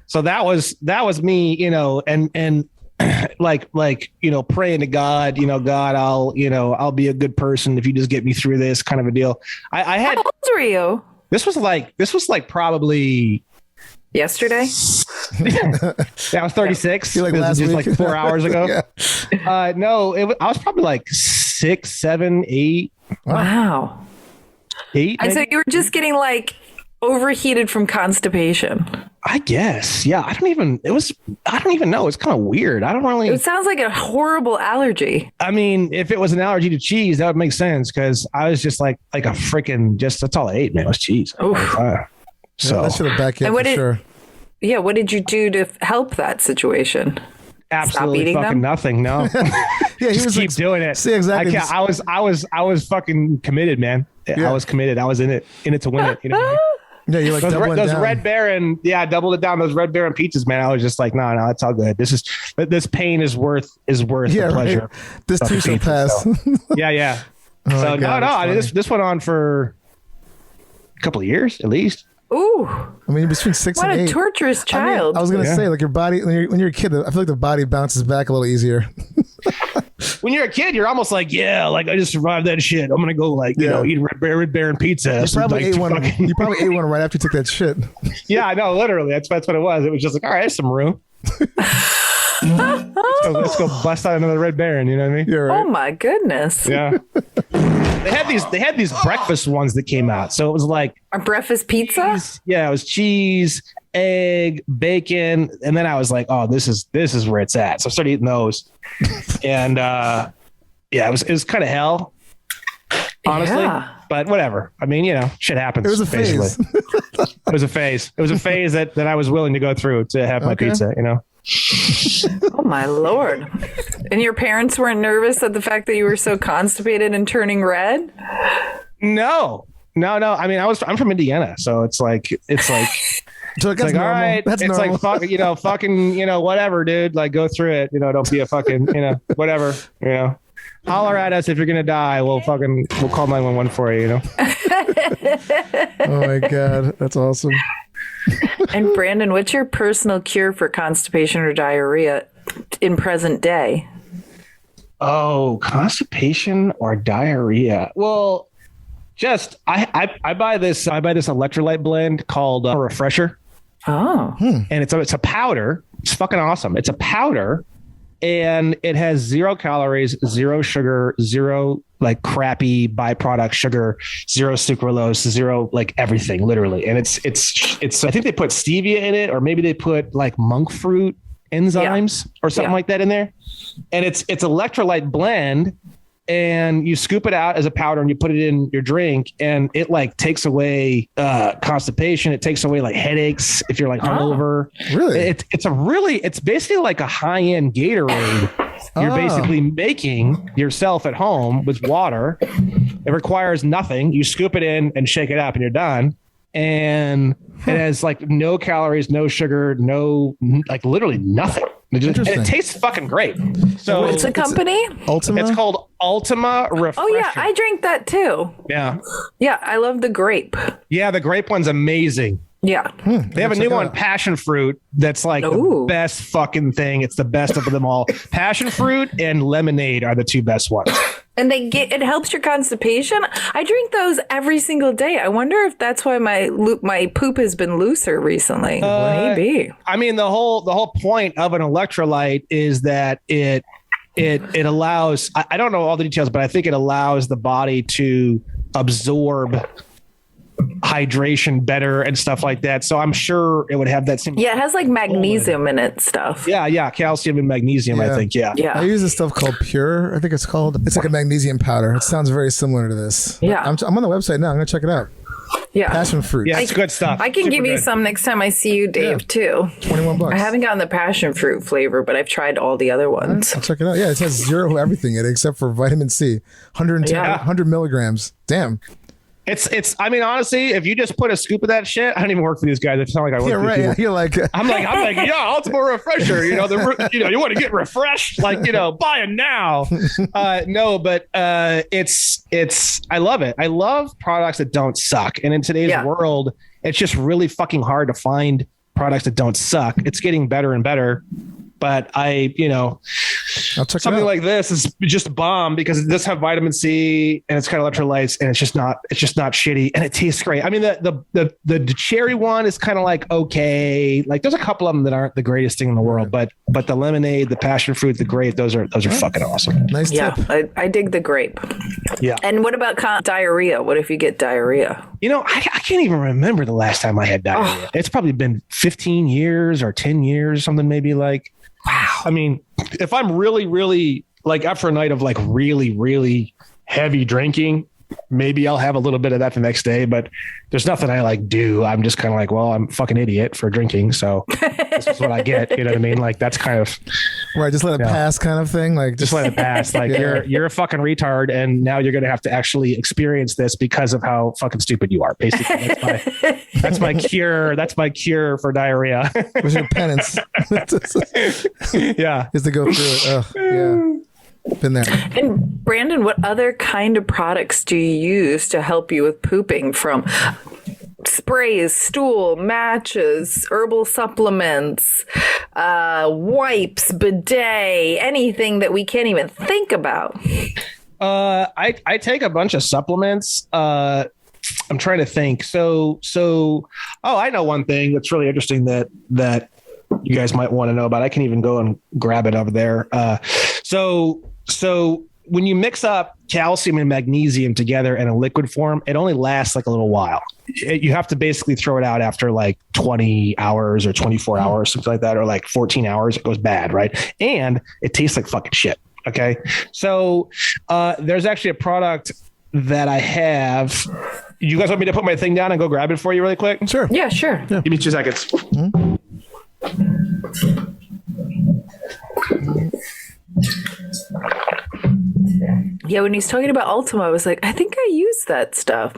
So that was me, and like, praying to God, God, I'll be a good person if you just get me through this kind of a deal. I had, How old were you? this was like probably Yesterday? that was 36. Feel like This last is just week. like 4 hours ago. Yeah. No, I was probably like 6, 7, 8. Wow. 8. And so maybe? you were just getting like overheated from constipation. I guess. Yeah. I don't even know. It's kind of weird. I don't really. It sounds like a horrible allergy. I mean, if it was an allergy to cheese, that would make sense because I was just like a freaking that's all I ate, man, was cheese. Oof. So that should have back in And for what did- sure. Yeah, what did you do to help that situation? absolutely eating fucking them? nothing. No, Yeah, he just was keep like, doing it. See, exactly. I was fucking committed, man. Yeah. I was committed. I was in it to win it. You know what I mean? Yeah, you're like Those doubling down. Red Baron, I doubled it down. Those Red Baron pizzas, man. I was just like, no, it's all good. This pain is worth Yeah, the pleasure. right. This of too the shall pizza, pass. so. Yeah. Oh So my God, no, that's funny. this went on for couple of years at least. Ooh, I mean, between 6 what and 8. a torturous I mean, child. I was gonna Yeah. say, like your body when you're a kid, I feel like the body bounces back a little easier. When you're a kid, you're almost like, yeah, like I just survived that shit. I'm gonna go like you know eat Red Baron pizza. You probably like, ate one. fucking- You probably ate one right after you took that shit. Yeah, I know. Literally, that's what it was. It was just like, all right, there's some room. Let's go bust out another Red Baron. You know what I mean? Yeah, right. Oh my goodness. Yeah. They had these breakfast ones that came out. So it was like A breakfast pizza? yeah, it was cheese, egg, bacon, and then I was like, oh, this is where it's at. So I started eating those, and yeah, it was kind of hell, honestly. Yeah. But whatever. I mean, you know, shit happens. It was a basically. phase. It was a phase. It was a phase that I was willing to go through to have my Okay. pizza. You know. Oh my Lord. And your parents weren't nervous at the fact that you were so constipated and turning red? No. I mean, I'm from Indiana, so it's like So that's it's like, normal. all right, That's it's normal. like, fucking, whatever, dude. Like, go through it. Don't be a fucking, whatever, Holler at us if you're going to die. We'll call 911 for you, Oh my god, that's awesome. And Brandon, what's your personal cure for constipation or diarrhea in present day? Oh, constipation or diarrhea? Well, just I buy this electrolyte blend called a refresher, Oh. and it's a powder. It's fucking awesome. It's a powder, and it has 0 calories, 0 sugar, 0 like crappy byproduct sugar, 0 sucralose, 0 like everything, literally. And it's I think they put stevia in it, or maybe they put like monk fruit enzymes or something like that in there. And it's electrolyte blend, and you scoop it out as a powder and you put it in your drink, and it like takes away constipation. It takes away like headaches if you're like hungover. Really? It's basically like a high-end Gatorade. You're basically making yourself at home with water. It requires nothing. You scoop it in and shake it up and you're done. And it has like no calories, no sugar, no, like literally nothing. And Interesting. it tastes fucking great. So What's the company? Ultima. it's called Ultima Refresher. Oh, yeah. I drink that too. Yeah. Yeah. I love the grape. Yeah, the grape one's amazing. Yeah. They have a new one, passion fruit, that's like the Ooh. best fucking thing. It's the best of them all. Passion fruit and lemonade are the 2 best ones. And it helps your constipation. I drink those every single day. I wonder if that's why my poop has been looser recently. Maybe. I mean, the whole point of an electrolyte is that it allows, I don't know all the details, but I think it allows the body to absorb hydration better and stuff like that. So I'm sure it would have that same. Yeah, it has like magnesium in it stuff. Yeah. Calcium and magnesium, I Yeah. think. Yeah. Yeah. I use this stuff called Pure. I think it's called. It's like a magnesium powder. It sounds very similar to this. Yeah. I'm on the website now. I'm gonna check it out. Yeah. Passion fruit. Yeah, it's good stuff. I can Super give you good. some next time I see you, Dave, too. $21. I haven't gotten the passion fruit flavor, but I've tried all the other ones. I'll check it out. Yeah, it says 0 everything in it except for vitamin C. 110, Yeah. 100 milligrams. Damn. It's. I mean, honestly, if you just put a scoop of that shit, I don't even work for these guys. It's not like I work Yeah, for these right. people. You're like, I'm like, yeah, Ultimate Refresher. You want to get refreshed, like, buy it now. No, but it's. I love it. I love products that don't suck. And in today's world, it's just really fucking hard to find products that don't suck. It's getting better and better. But I'll check something it out. like this is just a bomb because it does have vitamin C and it's got electrolytes and it's just not shitty and it tastes great. I mean, the cherry one is kind of like, okay, like there's a couple of them that aren't the greatest thing in the world, but the lemonade, the passion fruit, the grape, those are fucking awesome. Nice Yeah, tip. I dig the grape. Yeah. And what about diarrhea? What if you get diarrhea? I can't even remember the last time I had diarrhea. It's probably been 15 years or 10 years, something maybe like. Wow. I mean, if I'm really, really like after a night of like really, really heavy drinking, maybe I'll have a little bit of that the next day, but there's nothing I like do. I'm just kind of like, well, I'm a fucking idiot for drinking. So this is what I get. You know what I mean? Like that's kind of Right, just let it pass kind of thing. Like just let it pass. Like you're a fucking retard. And now you're going to have to actually experience this because of how fucking stupid you are. Basically, that's my cure. That's my cure for diarrhea. was your penance. Yeah. Is to go through it. Oh, yeah. Been there. And Brandon, what other kind of products do you use to help you with pooping from sprays, stool, matches, herbal supplements, wipes, bidet, anything that we can't even think about. I take a bunch of supplements. I'm trying to think. So, I know one thing that's really interesting that you guys might want to know about. I can even go and grab it over there. So when you mix up calcium and magnesium together in a liquid form, it only lasts like a little while. You have to basically throw it out after like 20 hours or 24 hours, something like that, or like 14 hours. It goes bad, right? And it tastes like fucking shit. Okay. So there's actually a product that I have. You guys want me to put my thing down and go grab it for you really quick? Sure. Yeah, sure. Yeah. Give me 2 seconds. Yeah, when he's talking about Ultima, I was like, I think I use that stuff.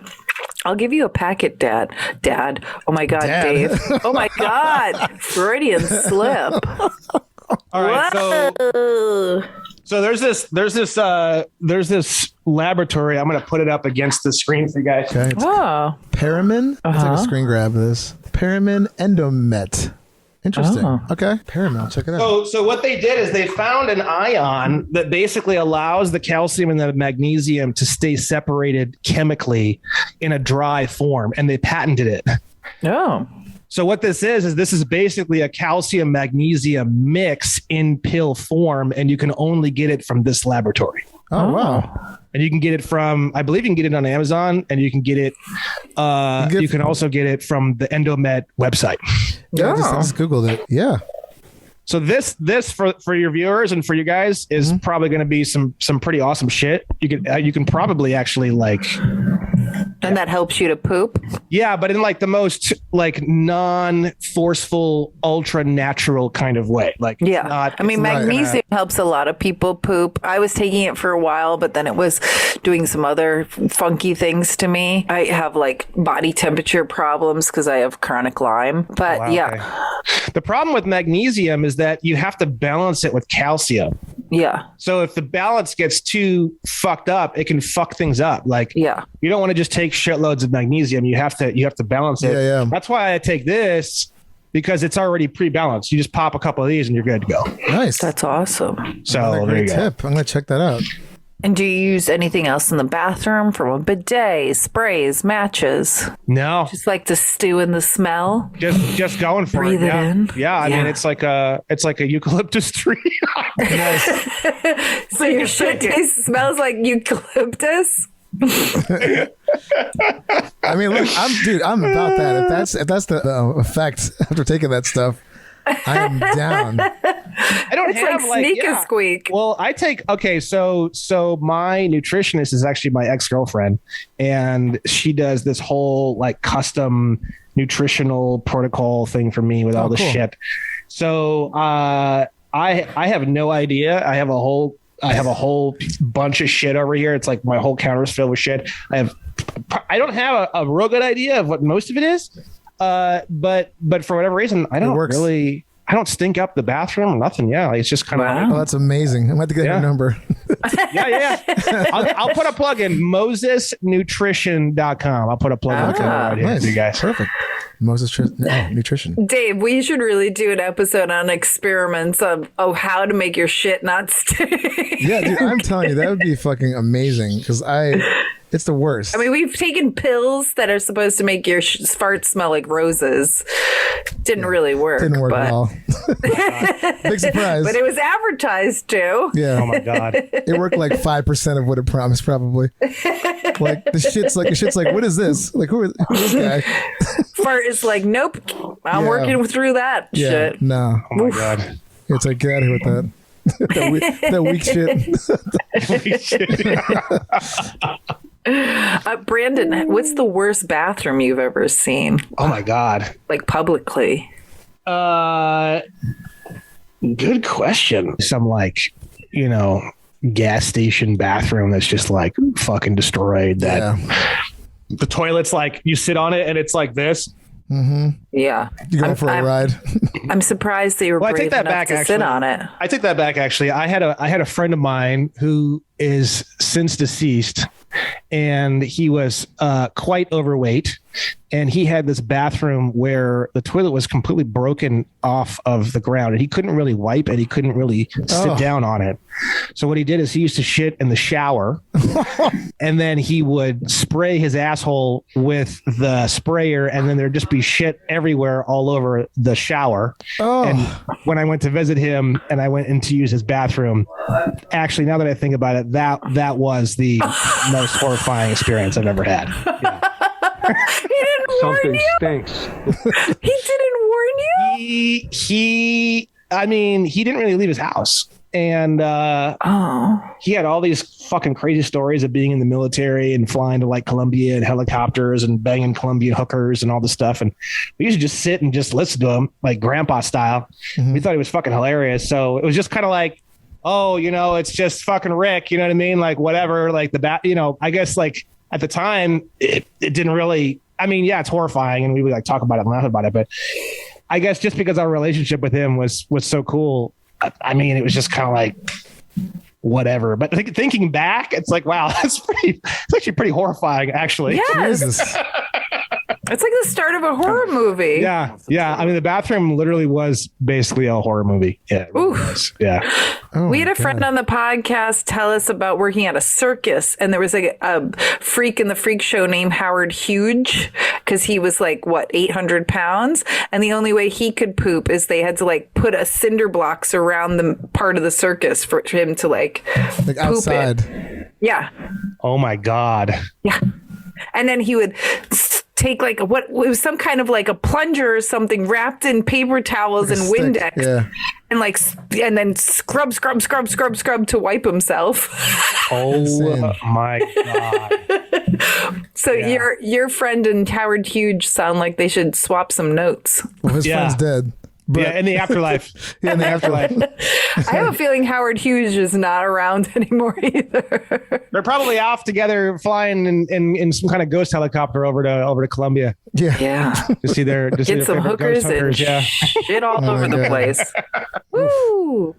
I'll give you a packet, Dad. Dad. Oh my God, Dad. Dave. Oh my God. Freudian slip. All right. Whoa. So there's this laboratory. I'm going to put it up against the screen for you guys. Okay. It's Oh. Paramin. I'll take a screen grab of this. Paramin Endomet. Interesting. Oh. Okay. Paramin. I'll check it out. So what they did is they found an ion that basically allows the calcium and the magnesium to stay separated chemically in a dry form, and they patented it. Oh. So what this is basically a calcium magnesium mix in pill form, and you can only get it from this laboratory. Oh, wow. And you can get it from, I believe you can get it on Amazon, and you can get it. You can also get it from the Endomet website. Yeah, I just Googled it. Yeah. So this for your viewers and for you guys is probably going to be some pretty awesome shit. You can probably actually like. And that helps you to poop? Yeah, but in like the most like non-forceful, ultra natural kind of way. Like, Yeah. I mean, magnesium helps a lot of people poop. I was taking it for a while, but then it was doing some other funky things to me. I have like body temperature problems because I have chronic Lyme. But okay. The problem with magnesium is that you have to balance it with calcium. Yeah. So if the balance gets too fucked up, it can fuck things up. Like, Yeah. you don't want to just take shitloads of magnesium. You have to balance it. Yeah. That's why I take this, because it's already pre-balanced. You just pop a couple of these and you're good to go. Nice. That's awesome. So Another there you great go. tip. I'm going to check that out. And do you use anything else in the bathroom, from a bidet, sprays, matches? No, Just like to stew in the smell? just going for Breathe it. it Yeah. in. Yeah. I Yeah. mean, it's like a eucalyptus tree. So your shit smells like eucalyptus? I mean, look, I'm about that. If that's the effect after taking that stuff, I am down. I don't It's have like sneak a squeak. Well, I take so my nutritionist is actually my ex-girlfriend, and she does this whole like custom nutritional protocol thing for me with all this cool. shit. So I have no idea. I have a whole bunch of shit over here. It's like my whole counter is filled with shit. I don't have a real good idea of what most of it is. But for whatever reason, I don't stink up the bathroom or nothing. Yeah. It's just kind of, Wow. Oh, that's amazing. I'm going to get your number. yeah. I'll put a plug in MosesNutrition.com. I'll put a plug in right here Nice. for you guys. Perfect. Moses Nutrition. Dave, we should really do an episode on experiments of how to make your shit not stink. Yeah, dude, I'm telling you, that would be fucking amazing because it's the worst. I mean, we've taken pills that are supposed to make your farts smell like roses. Didn't really work. Didn't work but, at all. Big surprise. But it was advertised to. Yeah. Oh my God. It worked like 5% of what it promised, probably. Like the shit's like, what is this? Like, who is this guy? Fart is like, nope, I'm Yeah. working through that Yeah, shit. no. Oh my God. It's like, get out of here with that. that weak shit. Brandon, what's the worst bathroom you've ever seen? Oh my God. Like publicly? Good question. Some gas station bathroom that's just like fucking destroyed. That the toilet's like you sit on it and it's like this. Yeah. You going for a ride? I'm surprised that you were Well, I brave take that enough back, to sit actually. on it. I take that back. Actually, I had a friend of mine who is since deceased, and he was quite overweight. and he had this bathroom where the toilet was completely broken off of the ground, and he couldn't really wipe and he couldn't really sit down on it. So what he did is he used to shit in the shower, and then he would spray his asshole with the sprayer, and then there'd just be shit everywhere all over the shower. And when I went to visit him and I went in to use his bathroom, actually, now that I think about it, that was the most horrifying experience I've ever had. Yeah. He didn't warn Something you? stinks. He didn't warn you? I mean, he didn't really leave his house. And he had all these fucking crazy stories of being in the military and flying to like Colombia and helicopters and banging Colombian hookers and all this stuff. And we used to just sit and just listen to him like grandpa style. We thought he was fucking hilarious. So it was just kind of like, oh, you know, it's just fucking Rick. You know what I mean? Like whatever, like you know, I guess like at the time it didn't really, I mean, yeah, it's horrifying and we would like talk about it and laugh about it. But I guess just because our relationship with him was so cool, I mean, it was just kind of like whatever. But thinking back, it's like, wow, it's actually pretty horrifying, actually. Yes. It's like the start of a horror movie. Yeah. I mean, the bathroom literally was basically a horror movie. Yeah. It really was. Yeah. We had a friend on the podcast tell us about working at a circus, and there was like a freak in the freak show named Howard Huge, because he was like, 800 pounds. And the only way he could poop is they had to like put a cinder blocks around the part of the circus for him to like poop outside. it. Yeah. Oh my God. Yeah. And then he would take like it was some kind of like a plunger or something wrapped in paper towels and Windex, and then scrub to wipe himself. Oh my God. So your friend and Howard Huge sound like they should swap some notes. Well, his friend's dead. But in the afterlife. in the afterlife. I have a feeling Howard Hughes is not around anymore either. They're probably off together flying in some kind of ghost helicopter over to Colombia. Yeah. To see their Get some hookers and shit all over the place. Woo!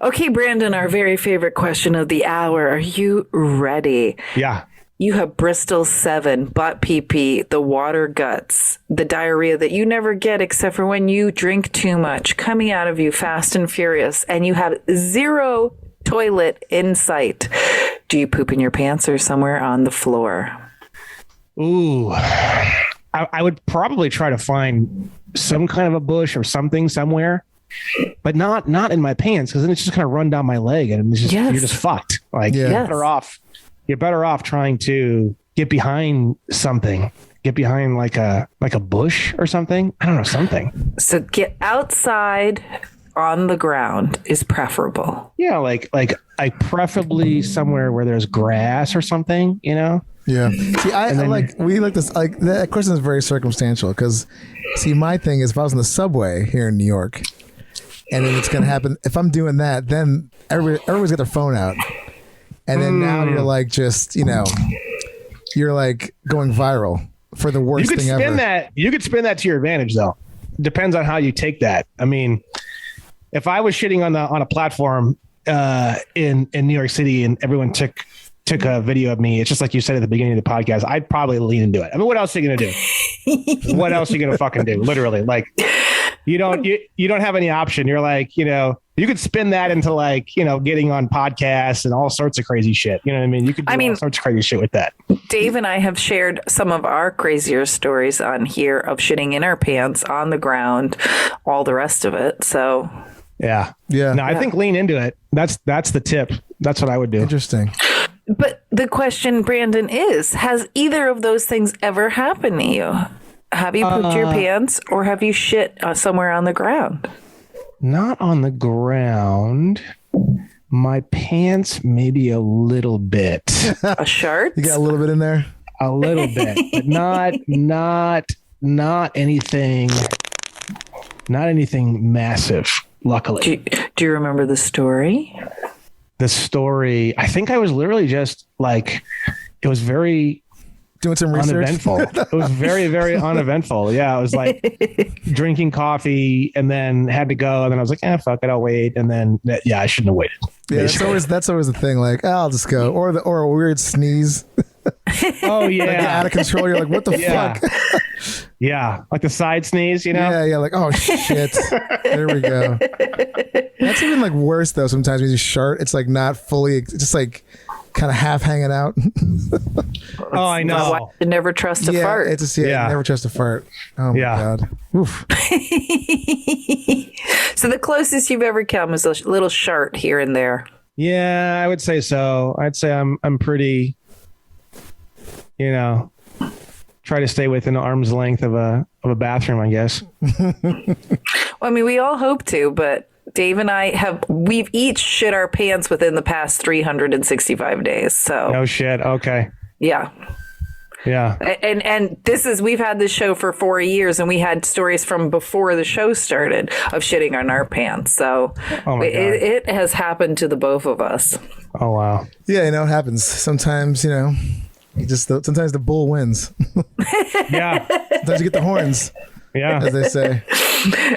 Okay, Brandon, our very favorite question of the hour. Are you ready? Yeah. You have Bristol 7, butt pee-pee, the water guts, the diarrhea that you never get except for when you drink too much, coming out of you fast and furious, and you have zero toilet in sight. Do you poop in your pants or somewhere on the floor? Ooh. I would probably try to find some kind of a bush or something somewhere, but not in my pants, because then it's just kind of run down my leg and it's just, you're just fucked. Like you're better off trying to get behind something, get behind like a bush or something. I don't know, something. So get outside on the ground is preferable. Yeah. Like preferably somewhere where there's grass or something, you know? Yeah. See, we like this, like that question is very circumstantial because see, my thing is if I was in the subway here in New York and then it's going to happen, if I'm doing that, then everybody's got their phone out. And then now you're like, just, you know, you're like going viral for the worst thing ever. You could spin that to your advantage, though. Depends on how you take that. I mean, if I was shitting on a platform in New York City and everyone took a video of me, it's just like you said at the beginning of the podcast, I'd probably lean into it. I mean, what else are you going to do? What else are you going to fucking do? Literally, like you don't have any option. You're like, you know, you could spin that into like, you know, getting on podcasts and all sorts of crazy shit. You know what I mean? You could do all sorts of crazy shit with that. Dave and I have shared some of our crazier stories on here of shitting in our pants on the ground, all the rest of it. So yeah. No, I think lean into it. That's the tip. That's what I would do. Interesting. But the question, Brandon, has either of those things ever happened to you? Have you pooped your pants or have you shit somewhere on the ground? Not on the ground. My pants, maybe a little bit. A shirt? You got a little bit in there? A little bit, but not anything massive, luckily. Do you remember the story? The story, I think I was literally just like, it was very doing some research. Uneventful. It was very, very uneventful. Yeah. I was like drinking coffee and then had to go. And then I was like, fuck it, I'll wait. And then, I shouldn't have waited. Yeah. That's always the thing. Like, I'll just go. Or a weird sneeze. Oh yeah, Like out of control. You're like, what the Yeah. fuck? yeah, like the side sneeze, you know. Yeah, like, oh shit. There we go. That's even like worse though. Sometimes when you shart, it's like not fully, it's just like kind of half hanging out. Oh, I That's why know. you never trust a yeah, fart. it's just, Yeah. never trust a fart. Oh my Yeah. god. Oof. So the closest you've ever come is a little shart here and there. Yeah, I would say so. I'd say I'm pretty, try to stay within arm's length of a bathroom, I guess. Well, I mean, we all hope to, but Dave and we've each shit our pants within the past 365 days. So No shit. Okay. yeah. Yeah. And we've had this show for 4 years, and we had stories from before the show started of shitting on our pants. So Oh my God. it has happened to the both of us. Oh wow. Yeah, it happens. Sometimes, sometimes the bull wins. Yeah. Sometimes you get the horns, Yeah. as they say.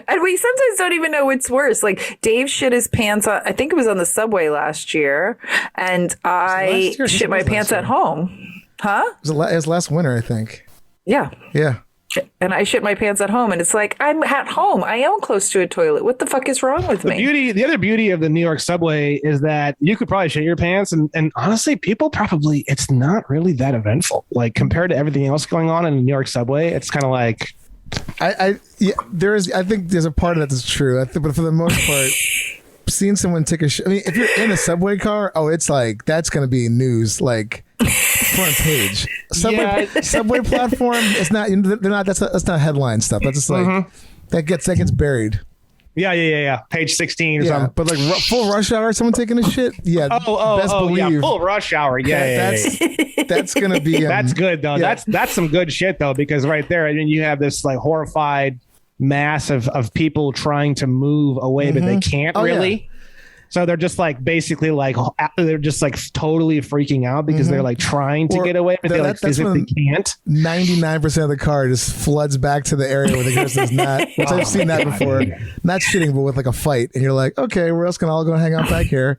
And we sometimes don't even know what's worse. Like Dave shit his pants on, I think it was on the subway last year, and I year? shit my It was last pants year. at home. Huh? It was last winter, I think. Yeah. Yeah. And I shit my pants at home, and it's like, I'm at home. I am close to a toilet. What the fuck is wrong with me? The other beauty of the New York subway is that you could probably shit your pants, and honestly, people probably, it's not really that eventful. Like compared to everything else going on in the New York subway, it's kind of like, I think there's a part of that that's true. But for the most part, seeing someone take a shit, I mean, if you're in a subway car, it's like, that's going to be news, like front page. Subway platform, it's not, they're not, that's not headline stuff. That's just like, that gets buried. yeah. Page 16 or Yeah. something. But like full rush hour, someone taking a shit. Yeah. best Yeah. believe Full rush hour. Yeah. that's going to be, That's good though. yeah. That's some good shit though, because right there, I mean, you have this like horrified mass of people trying to move away, but they can't really. So they're just like basically like they're just like totally freaking out because they're like trying to Or get away, but they like that's physically when- can't. 99% of the car just floods back to the area where the person's not, which I've seen that before. Not shitting, but with like a fight. And you're like, okay, we're just going to all go hang out back here.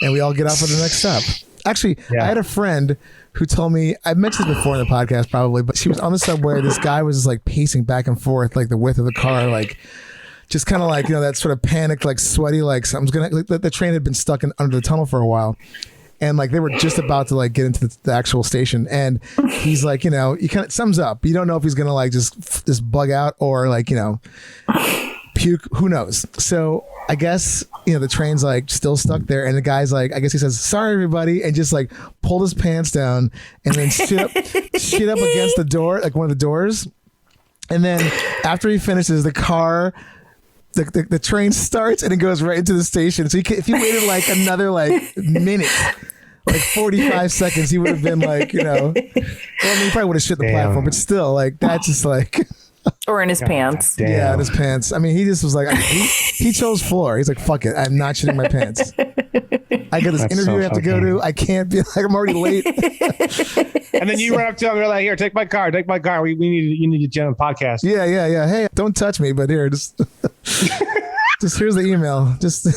And we all get off at the next stop. Actually, Yeah. I had a friend who told me, I mentioned this before in the podcast probably, but she was on the subway. This guy was just like pacing back and forth, like the width of the car, like just kind of like, that sort of panicked, like sweaty, like something's going to, like the train had been stuck under the tunnel for a while. And like they were just about to like get into the actual station, and he's like, you kind of sums up. You don't know if he's gonna like just bug out or like puke. Who knows? So I guess the train's like still stuck there, and the guy's like, I guess he says, "Sorry, everybody," and just like pulled his pants down and then shit up against the door, like one of the doors. And then after he finishes, the car. The train starts and it goes right into the station. So if you waited like another like minute, like 45 seconds, he would have been like, well, I mean, he probably would have shit the platform, but still, like that's just like, Or in his pants. Damn. yeah, in his pants. I mean, he just was like, he chose floor. He's like, fuck it, I'm not shitting my pants. I got this That's interview so I have to go to. I can't be like, I'm already late. And then you run up to him, you're like, "Here, take my car. You need to get on the podcast." Yeah. Hey, don't touch me, but here, just here's the email. Just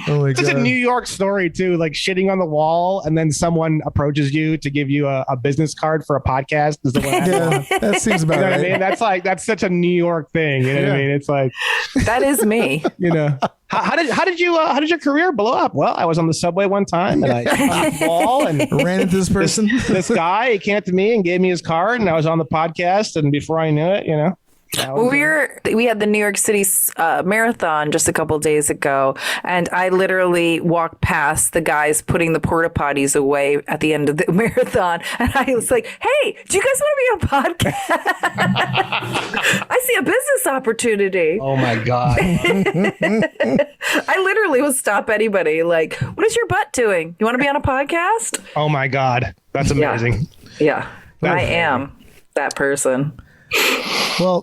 oh my It's a god. New York story too, like shitting on the wall, and then someone approaches you to give you a business card for a podcast. Is the one I Yeah, that seems about You know what right. I mean? That's such a New York thing. You know what I mean? It's like, That is me. how did your career blow up? Well, I was on the subway one time and I on the wall and Ran into this person. this guy, he came up to me and gave me his card, and I was on the podcast, and before I knew it, Well, we had the New York City marathon just a couple days ago, and I literally walked past the guys putting the porta potties away at the end of the marathon, and I was like, "Hey, do you guys want to be on a podcast? I see a business opportunity." Oh my God. I literally will stop anybody like, "What is your butt doing? You want to be on a podcast?" Oh my God. That's amazing. Yeah, I am that person. Well,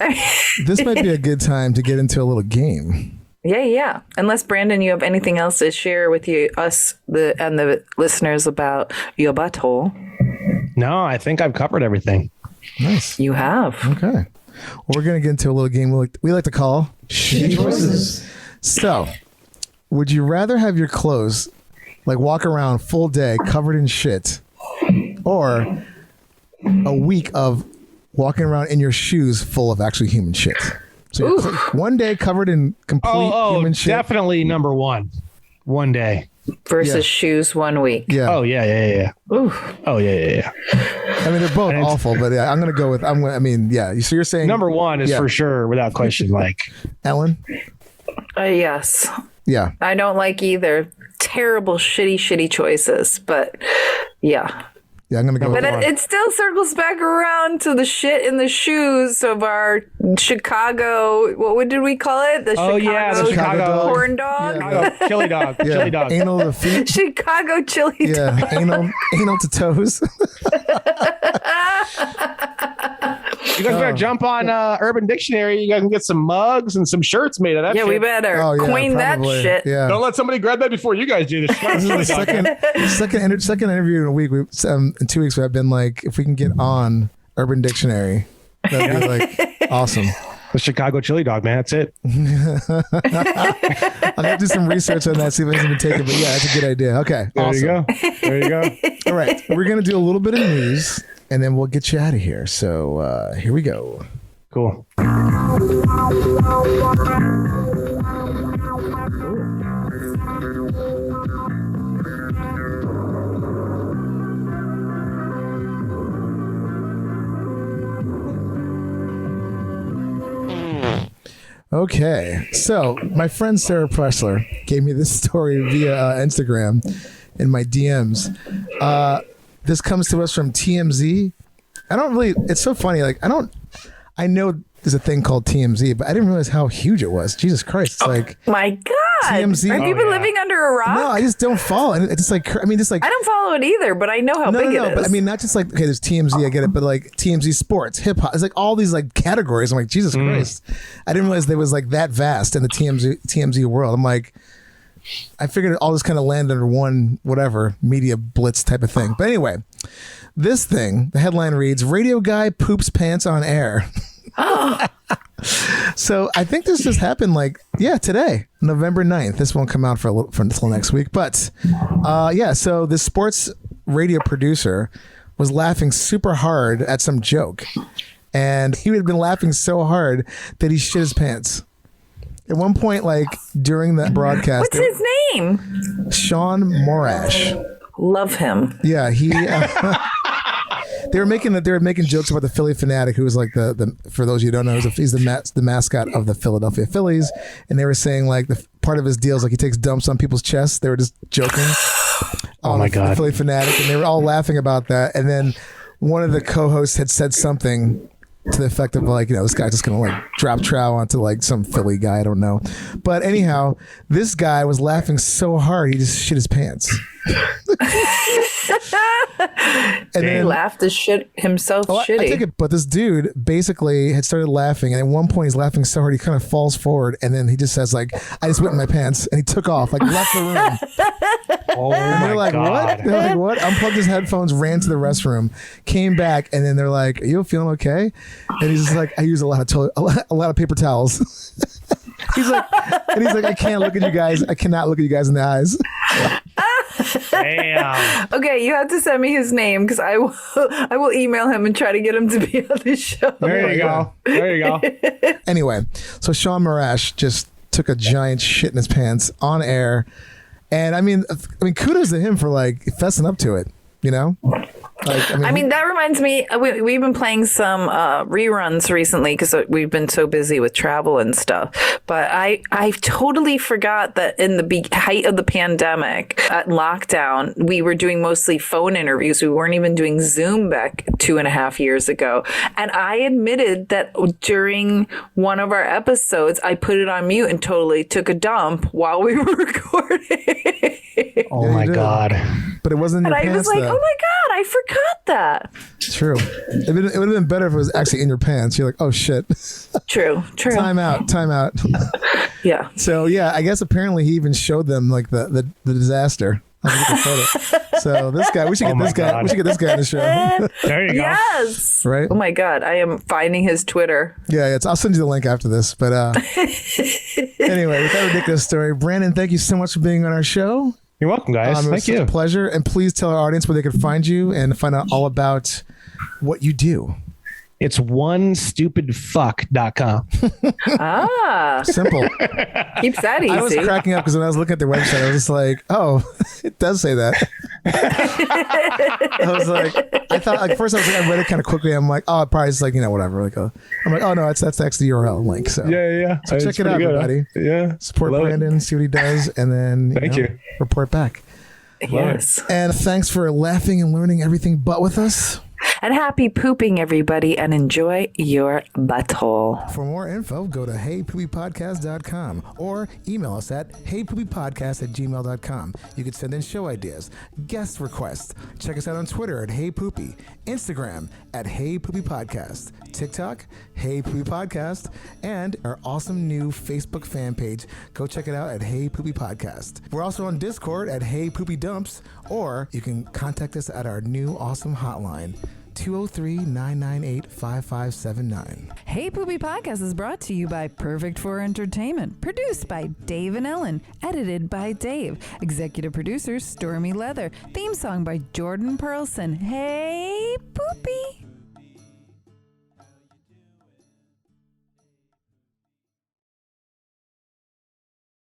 this might be a good time to get into a little game. Yeah. Unless Brandon, you have anything else to share with us, and the listeners about your butthole. No, I think I've covered everything. Nice. You have. Okay. Well, we're going to get into a little game we like to call Shitty Choices. So, would you rather have your clothes like walk around full day covered in shit, or a week of walking around in your shoes full of actually human shit. So you're one day covered in complete human shit. Definitely number one. One day. Versus shoes 1 week. Yeah. Oh, yeah. Ooh. Oh, yeah. I mean, they're both awful, but yeah, I'm going to go with, So you're saying Number one is for sure, without question, like. Ellen? Yes. Yeah. I don't like either. Terrible, shitty choices, but yeah. Yeah, I'm going to go with But it still circles back around to the shit in the shoes of our Chicago. What did we call it? The Chicago corn dog. Chicago chili dog. Yeah. Chili dog. Anal to feet. Chicago chili dog. Yeah, anal to toes. You guys better jump on Urban Dictionary. You guys can get some mugs and some shirts made of that. Yeah, shit. we better coin probably. that shit. Yeah. Don't let somebody grab that before you guys do this. This is the second interview in a week. In 2 weeks, I've been like, if we can get on Urban Dictionary, that'd be like awesome. The Chicago chili dog, man. That's it. I'll have to do some research on that, see if it hasn't been taken. But yeah, that's a good idea. Okay. There you go. There you go. All right. We're going to do a little bit of news and then we'll get you out of here. So here we go. Cool. Okay, so my friend Sarah Pressler gave me this story via Instagram in my DMs. This comes to us from TMZ. It's so funny. Like, I know there's a thing called TMZ, but I didn't realize how huge it was. Jesus Christ. It's like, my God. TMZ. Are people living under a rock? no, I just don't follow. And it's just like, I don't follow it either, but I know how big it is. But I mean, not just like, okay, there's TMZ, I get it, but like TMZ sports, hip hop, it's like all these like categories. I'm like, Jesus Christ. I didn't realize there was like that vast in the TMZ world. I'm like, I figured it all just kind of landed under one, whatever, media blitz type of thing. But anyway, this thing, the headline reads, Radio Guy Poops Pants on Air. So I think this just happened today, November 9th. This won't come out for until next week. But so this sports radio producer was laughing super hard at some joke. And he had been laughing so hard that he shit his pants. At one point, like during the broadcast. What's his name? Sean Morash. Love him. Yeah, he... They were making jokes about the Philly fanatic, who was like the for those of you who don't know, he's the mascot of the Philadelphia Phillies, and they were saying like the part of his deal is like he takes dumps on people's chests. They were just joking. Oh my God, the Philly fanatic, and they were all laughing about that. And then one of the co-hosts had said something to the effect of like, this guy's just gonna like drop trow onto like some Philly guy, I don't know. But anyhow, this guy was laughing so hard he just shit his pants. And he laughed his shit himself shitty. I take it, but this dude basically had started laughing, and at one point he's laughing so hard he kind of falls forward, and then he just says like, "I just wet my pants," and he took off, like left the room. Oh and they're like, God. "What?" They're like, "What?" Unplugged his headphones, ran to the restroom, came back, and then they're like, "Are you feeling okay?" And he's just like, "I use a lot of paper towels." He's like, "I can't look at you guys. I cannot look at you guys in the eyes." Damn. Okay, you have to send me his name because I will email him and try to get him to be on the show. There you go. There you go. Anyway, so Sean Morash just took a giant shit in his pants on air, and I mean, kudos to him for like fessing up to it. That reminds me, we've been playing some reruns recently because we've been so busy with travel and stuff. But I totally forgot that in the height of the pandemic, at lockdown, we were doing mostly phone interviews. We weren't even doing Zoom back 2.5 years ago. And I admitted that during one of our episodes, I put it on mute and totally took a dump while we were recording. Oh my God. But it wasn't in your and I pants, was like, though. oh my God, I forgot that. True. It would have been better if it was actually in your pants. You're like, oh shit. True. Time out. Yeah. So yeah, I guess apparently he even showed them like the disaster. So this guy, we should get this guy. God. We should get this guy on the show. There you go. Yes. Right. Oh my God, I am finding his Twitter. Yeah, I'll send you the link after this. But anyway, with that ridiculous story, Brandon, thank you so much for being on our show. You're welcome, guys. It was Thank such you. a pleasure. And please tell our audience where they can find you and find out all about what you do. It's onestupidfuck.com. Ah, Simple. keeps that I was easy. cracking up because when I was looking at their website, I was just like, oh, it does say that. I was like, I thought, like, first I was like, I read it kind of quickly. I'm like, oh, probably just like, whatever. Like, I'm like, oh, no, that's actually the URL link. So, Yeah. so check it out, good, everybody. Huh? Yeah. Support Love it. Brandon, see what he does, and then Thank you. report back. Yes. And thanks for laughing and learning everything but with us. And happy pooping, everybody, and enjoy your butthole. For more info, go to heypoopypodcast.com or email us at heypoopypodcast@gmail.com. You can send in show ideas, guest requests. Check us out on Twitter at heypoopy, Instagram at heypoopypodcast, TikTok, heypoopypodcast, and our awesome new Facebook fan page. Go check it out at heypoopypodcast. We're also on Discord at heypoopydumps, or you can contact us at our new awesome hotline, 203-998-5579. Hey Poopy Podcast is brought to you by Perfect for Entertainment. Produced by Dave and Ellen. Edited by Dave. Executive producers Stormy Leather. Theme song by Jordan Perlson. Hey Poopy!